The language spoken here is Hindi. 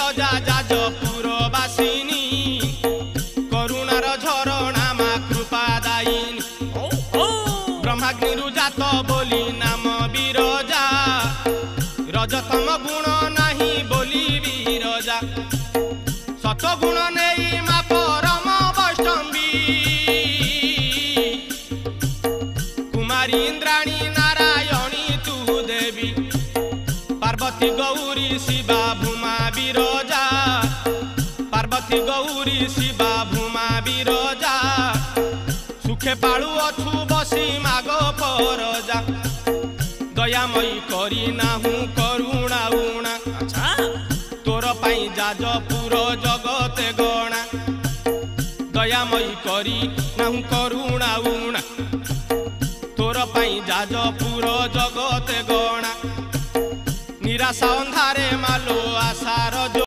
বিরজা যাজপুর বাসিনী করুণার ঝরণা মা কৃপা দায়িনী ব্রহ্মাগ্নিরু জাত বলি নাম বিরজা রজতম গুণ নাহি বলি বিরজা সতগুণ নেই মা পরম বৈষ্ণবী কুমারী ইন্দ্রাণী নারায়ণী তু দেবী पार्वती गौरी शिवा भूमा विरजा पार्वती गौरी शिवा भूमा विरजा सुखे पालु अछु बसी मागो परजा दयामयी करी नाहु करुणा उणा तोर पाई जाजपुर जगते गणा दयामयी करी नाहु करुणा उणा तोर पाई जाजपुर जगते गणा निराशा अंधारे मालो आशा